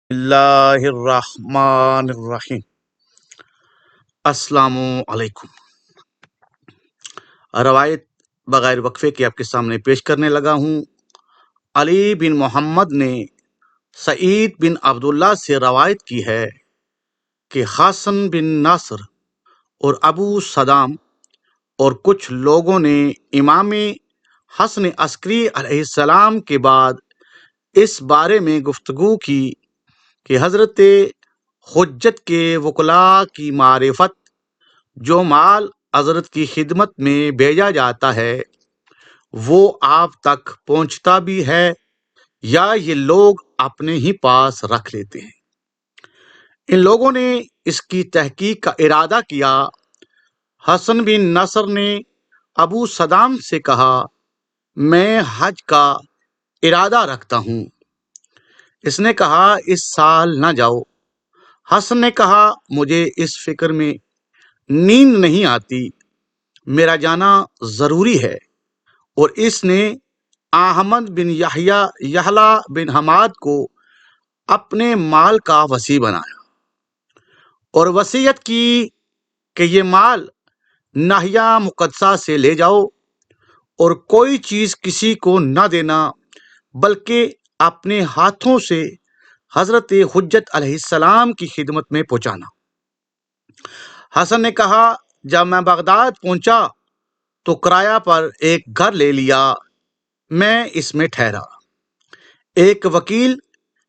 اللہ الرحمن الرحیم۔ السلام علیکم۔ روایت بغیر وقفے کے آپ کے سامنے پیش کرنے لگا ہوں۔ علی بن محمد نے سعید بن عبداللہ سے روایت کی ہے کہ حسن بن نصر اور ابو صدام اور کچھ لوگوں نے امام حسن عسکری علیہ السلام کے بعد اس بارے میں گفتگو کی کہ حضرت حجت کے وکلاء کی معرفت، جو مال حضرت کی خدمت میں بھیجا جاتا ہے وہ آپ تک پہنچتا بھی ہے یا یہ لوگ اپنے ہی پاس رکھ لیتے ہیں؟ ان لوگوں نے اس کی تحقیق کا ارادہ کیا۔ حسن بن نصر نے ابو صدام سے کہا، میں حج کا ارادہ رکھتا ہوں۔ اس نے کہا، اس سال نہ جاؤ۔ حسن نے کہا، مجھے اس فکر میں نیند نہیں آتی، میرا جانا ضروری ہے۔ اور اس نے احمد بن یحییٰ بن حماد کو اپنے مال کا وصی بنایا اور وصیت کی کہ یہ مال ناحیہ مقدسہ سے لے جاؤ اور کوئی چیز کسی کو نہ دینا، بلکہ اپنے ہاتھوں سے حضرت حجت علیہ السلام کی خدمت میں پہنچانا۔ حسن نے کہا، جب میں بغداد پہنچا تو کرایہ پر ایک گھر لے لیا، میں اس میں ٹھہرا۔ ایک وکیل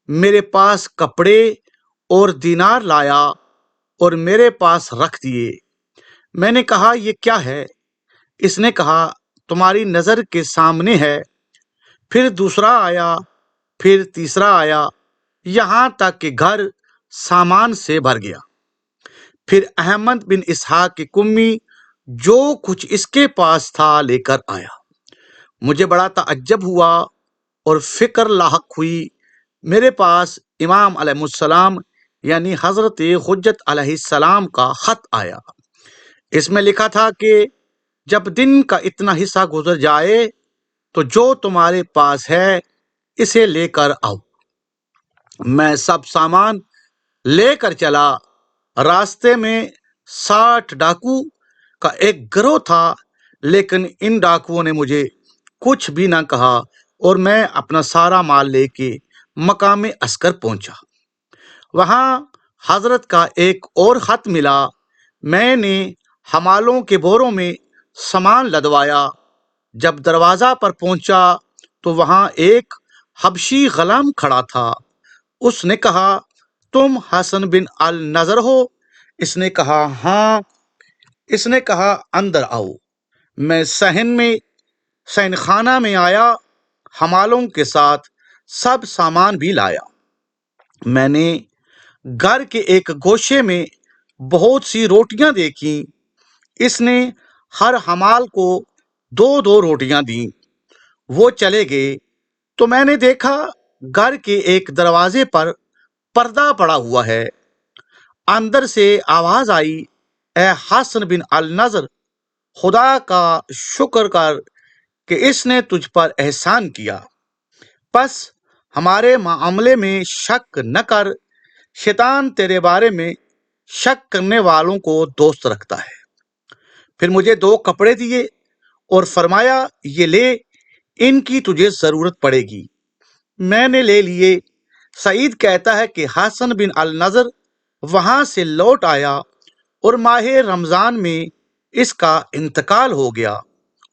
میرے پاس کپڑے اور دینار لایا اور میرے پاس رکھ دیے۔ میں نے کہا، یہ کیا ہے؟ اس نے کہا، تمہاری نظر کے سامنے ہے۔ پھر دوسرا آیا، پھر تیسرا آیا، یہاں تک کہ گھر سامان سے بھر گیا۔ پھر احمد بن اسحاق کمی جو کچھ اس کے پاس تھا لے کر آیا۔ مجھے بڑا تعجب ہوا اور فکر لاحق ہوئی۔ میرے پاس امام علیہ السلام یعنی حضرت حجت علیہ السلام کا خط آیا۔ اس میں لکھا تھا کہ جب دن کا اتنا حصہ گزر جائے تو جو تمہارے پاس ہے اسے لے کر آؤ۔ میں سب سامان لے کر چلا۔ راستے میں 60 ڈاکو کا ایک گروہ تھا، لیکن ان ڈاکوؤں نے مجھے کچھ بھی نہ کہا اور میں اپنا سارا مال لے کے مقام عسکر پہنچا۔ وہاں حضرت کا ایک اور خط ملا۔ میں نے حمالوں کے بوروں میں سامان لدوایا۔ جب دروازہ پر پہنچا تو وہاں ایک حبشی غلام کھڑا تھا۔ اس نے کہا، تم حسن بن النضر ہو؟ اس نے کہا، ہاں۔ اس نے کہا، اندر آؤ۔ میں صحن خانہ میں آیا، حمالوں کے ساتھ سب سامان بھی لایا۔ میں نے گھر کے ایک گوشے میں بہت سی روٹیاں دیکھیں۔ اس نے ہر حمال کو 2 روٹیاں دیں۔ وہ چلے گئے تو میں نے دیکھا گھر کے ایک دروازے پر پردہ پڑا ہوا ہے۔ اندر سے آواز آئی، اے حسن بن النضر، خدا کا شکر کر کہ اس نے تجھ پر احسان کیا، پس ہمارے معاملے میں شک نہ کر۔ شیطان تیرے بارے میں شک کرنے والوں کو دوست رکھتا ہے۔ پھر مجھے 2 کپڑے دیے اور فرمایا، یہ لے، ان کی تجھے ضرورت پڑے گی۔ میں نے لے لیے۔ سعید کہتا ہے کہ حسن بن النضر وہاں سے لوٹ آیا اور ماہ رمضان میں اس کا انتقال ہو گیا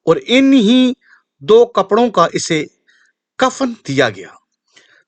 اور انہی 2 کپڑوں کا اسے کفن دیا گیا۔